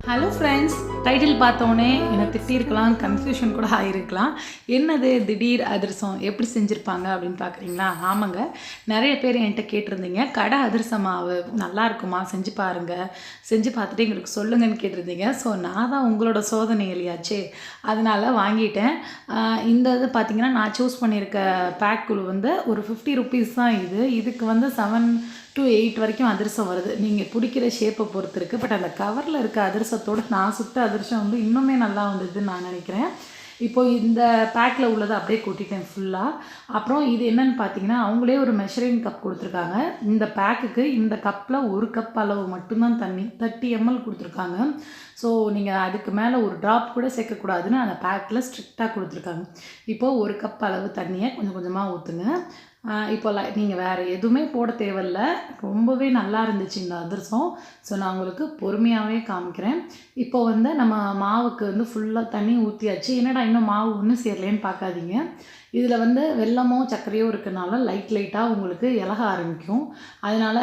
Hello friends, title பார்த்தோன்னே என்னை திட்டிருக்கலாம், confusion கூட ஆகிருக்கலாம். என்னது திடீர் அதிரசம் எப்படி செஞ்சுருப்பாங்க அப்படின்னு பார்க்குறீங்களா? ஆமாங்க, நிறைய பேர் என்கிட்ட கேட்டிருந்தீங்க, கடை அதிரச மாவு நல்லா இருக்குமா, செஞ்சு பாருங்கள், செஞ்சு பார்த்துட்டு எங்களுக்கு சொல்லுங்கன்னு கேட்டிருந்தீங்க. ஸோ நான் தான் உங்களோட சோதனை இல்லையாச்சே, அதனால் வாங்கிட்டேன். இந்த இது பார்த்திங்கன்னா, நான் சூஸ் பண்ணியிருக்க பேக் குழு வந்து ஒரு 50 ருபீஸ் தான். இதுக்கு வந்து 7 to 8 வரைக்கும் அதிரசம் வருது. நீங்கள் பிடிக்கிற ஷேப்பை பொறுத்து இருக்குது. பட் அந்த கவரில் இருக்க அதிரசத்தோடு நான் சுட்ட அதிரசம் வந்து இன்னுமே நல்லா வந்ததுன்னு நான் நினைக்கிறேன். இப்போது இந்த பேக்கில் உள்ளதை அப்படியே கொட்டிட்டேன் ஃபுல்லாக. அப்புறம் இது என்னென்னு பார்த்தீங்கன்னா, அவங்களே ஒரு மெஷரிங் கப் கொடுத்துருக்காங்க. இந்த பேக்குக்கு இந்த கப்பில் 1 கப் அளவு மட்டும்தான் தண்ணி, 30 ml கொடுத்துருக்காங்க. ஸோ நீங்கள் அதுக்கு மேலே ஒரு ட்ராப் கூட சேர்க்கக்கூடாதுன்னு அந்த பேக்கில் ஸ்ட்ரிக்டாக கொடுத்துருக்காங்க. இப்போது 1 கப் அளவு தண்ணியை கொஞ்சம் கொஞ்சமாக ஊற்றுங்க. இப்போ நீங்கள் வேறு எதுவுமே போட தேவையில்ல. ரொம்பவே நல்லா இருந்துச்சு இந்த அதிரசம். ஸோ நான் உங்களுக்கு பொறுமையாகவே காமிக்கிறேன். இப்போ வந்து நம்ம மாவுக்கு வந்து ஃபுல்லாக தண்ணி ஊற்றியாச்சு. என்னடா இன்னும் மாவு ஒன்றும் சேரலேன்னு பார்க்காதீங்க. இதில் வந்து வெல்லமோ சர்க்கரையோ இருக்கனால லைட்டாக உங்களுக்கு இலக ஆரம்பிக்கும். அதனால்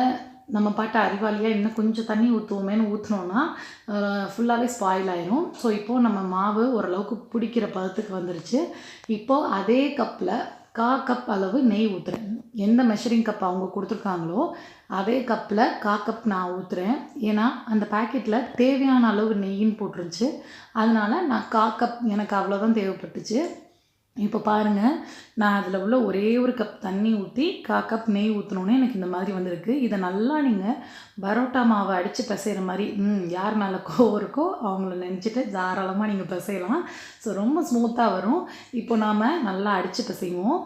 நம்ம பாட்டு அறிவாளியாக இன்னும் கொஞ்சம் தண்ணி ஊற்றுவோமேனு ஊற்றினோன்னா ஃபுல்லாகவே ஸ்பாயில் ஆயிரும். ஸோ இப்போது நம்ம மாவு ஓரளவுக்கு பிடிக்கிற பதத்துக்கு வந்துருச்சு. இப்போது அதே கப்பில் 1/4 கப் அளவு நெய் ஊற்றுறேன். எந்த மெஷரிங் கப் அவங்க கொடுத்துருக்காங்களோ அதே கப்பில் 1/4 கப் நான் ஊற்றுறேன். ஏன்னா அந்த பேக்கெட்டில் தேவையான அளவு நெய்யின்னு போட்டுருந்துச்சு. அதனால் நான் 1/4 கப் எனக்கு அவ்வளோதான் தேவைப்பட்டுச்சு. இப்போ பாருங்கள், நான் அதில் உள்ள ஒரே ஒரு கப் தண்ணி ஊற்றி 1/4 கப் நெய் ஊற்றினோன்னே எனக்கு இந்த மாதிரி வந்திருக்கு. இதை நல்லா நீங்கள் பரோட்டா மாவை அடித்து பிசைகிற மாதிரி, யார் மேலே கோவம் இருக்கோ அவங்கள நினச்சிட்டு தாராளமாக நீங்கள் பிசையலாம். ஸோ ரொம்ப ஸ்மூத்தாக வரும். இப்போ நாம் நல்லா அடித்து பிசைவோம்.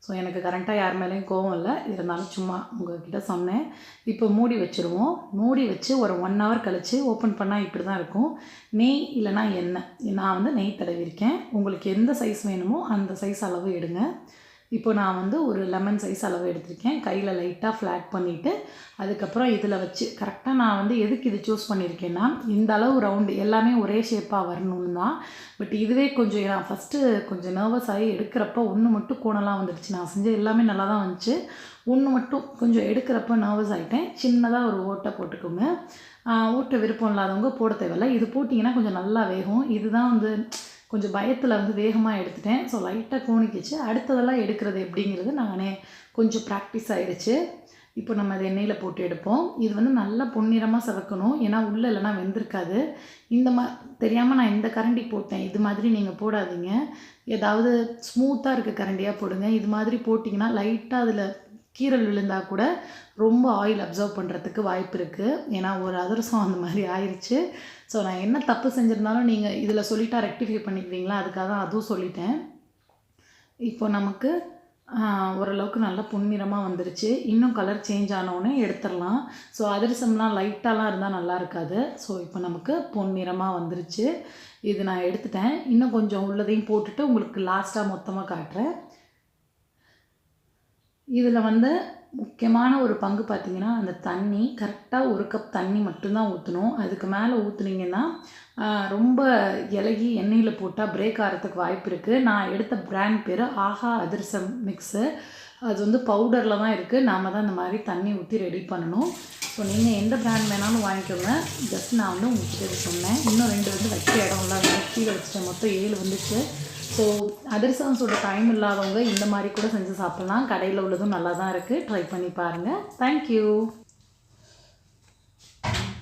ஸோ எனக்கு கரெக்டாக யார் மேலேயும் கோவம் இல்லை, இருந்தாலும் சும்மா உங்கள்கிட்ட சொன்னேன். இப்போ மூடி வச்சுருவோம். மூடி வச்சு ஒரு 1 hour கழித்து ஓப்பன் பண்ணால் இப்படி தான் இருக்கும். நெய் இல்லைனா எண்ணெய், நான் வந்து நெய் தடவிருக்கேன். உங்களுக்கு எந்த சைஸ் வேணுமோ அந்த சைஸ் அளவு எடுங்க. இப்போ நான் வந்து ஒரு லெமன் சைஸ் அளவு எடுத்திருக்கேன். கையில் லைட்டாக ஃப்ளாட் பண்ணிவிட்டு அதுக்கப்புறம் இதில் வச்சு கரெக்டாக நான் வந்து எதுக்கு இது சூஸ் பண்ணியிருக்கேன்னா, இந்த அளவு ரவுண்டு எல்லாமே ஒரே ஷேப்பாக வரணும்னு தான். பட் இதுவே கொஞ்சம் நான் ஃபஸ்ட்டு கொஞ்சம் நர்வஸ் ஆகி எடுக்கிறப்ப ஒன்று மட்டும் கோணலாம் வந்துடுச்சு. நான் செஞ்ச எல்லாமே நல்லா தான் வந்துச்சு. ஒன்று மட்டும் கொஞ்சம் எடுக்கிறப்ப நர்வஸ் ஆகிட்டேன். சின்னதாக ஒரு ஓட்டை போட்டுக்கோங்க. ஓட்டை விருப்பம் இல்லாதவங்க போட தேவையில்லை. இது போட்டிங்கன்னா கொஞ்சம் நல்லா வேகும். இதுதான் வந்து கொஞ்சம் பயத்தில் வந்து வேகமாக எடுத்துட்டேன். ஸோ லைட்டாக கோணிக்கிச்சு. அடுத்ததெல்லாம் எடுக்கிறது எப்படிங்கிறது நானே கொஞ்சம் ப்ராக்டிஸ் ஆகிடுச்சு. இப்போ நம்ம அதை எண்ணெயில் போட்டு எடுப்போம். இது வந்து நல்லா பொன்னிறமாக செவக்கணும், ஏன்னா உள்ளே இல்லைனா வெந்திருக்காது. இந்த தெரியாமல் நான் இந்த கரண்டி போட்டேன். இது மாதிரி நீங்கள் போடாதீங்க. ஏதாவது ஸ்மூத்தாக இருக்க கரண்டியாக போடுங்க. இது மாதிரி போட்டிங்கன்னா லைட்டாக அதில் கீரல் விழுந்தால் கூட ரொம்ப ஆயில் அப்சர்வ் பண்ணுறதுக்கு வாய்ப்பு இருக்குது. ஏன்னா ஒரு அதிரசம் அந்த மாதிரி ஆயிடுச்சு. ஸோ நான் என்ன தப்பு செஞ்சுருந்தாலும் நீங்கள் இதில் சொல்லிட்டா ரெக்டிஃபை பண்ணிக்குவீங்களா, அதுக்காக தான் அதுவும் சொல்லிட்டேன். இப்போ நமக்கு ஓரளவுக்கு நல்லா பொன்னிறமாக வந்துருச்சு. இன்னும் கலர் சேஞ்ச் ஆனோடனே எடுத்துடலாம். ஸோ அதிரசம்லாம் லைட்டாலாம் இருந்தால் நல்லா இருக்காது. ஸோ இப்போ நமக்கு பொன்னிறமாக வந்துருச்சு. இது நான் எடுத்துட்டேன். இன்னும் கொஞ்சம் உள்ளதையும் போட்டுட்டு உங்களுக்கு லாஸ்ட்டாக மொத்தமாக காட்டுறேன். இதில் வந்து முக்கியமான ஒரு பங்கு பார்த்திங்கன்னா, அந்த தண்ணி கரெக்டாக 1 கப் தண்ணி மட்டும்தான் ஊற்றணும். அதுக்கு மேலே ஊற்றுனீங்கன்னா ரொம்ப இலகி எண்ணெயில் போட்டால் பிரேக் ஆகிறதுக்கு வாய்ப்பு இருக்குது. நான் எடுத்த பிராண்ட் பேர் ஆஹா அதிரசம் மிக்ஸு. அது வந்து பவுடரில் தான் இருக்குது. நாம் தான் இந்த மாதிரி தண்ணி ஊற்றி ரெடி பண்ணணும். ஸோ நீங்கள் எந்த பிராண்ட் வேணாலும் வாங்கிக்கோங்க. ஜஸ்ட் நான் வந்து உங்கள்கிட்ட இது சொன்னேன். இன்னும் 2 வந்து வைக்க இடம் இல்லாத கீழே வச்சுட்டேன். மொத்தம் 7 வந்துச்சு. ஸோ அதிரசம் சுட டைம் இல்லாதவங்க இந்த மாதிரி கூட செஞ்சு சாப்பிட்லாம். கடையில் உள்ளதும் நல்லா தான் இருக்குது. ட்ரை பண்ணி பாருங்கள். தேங்க்யூ.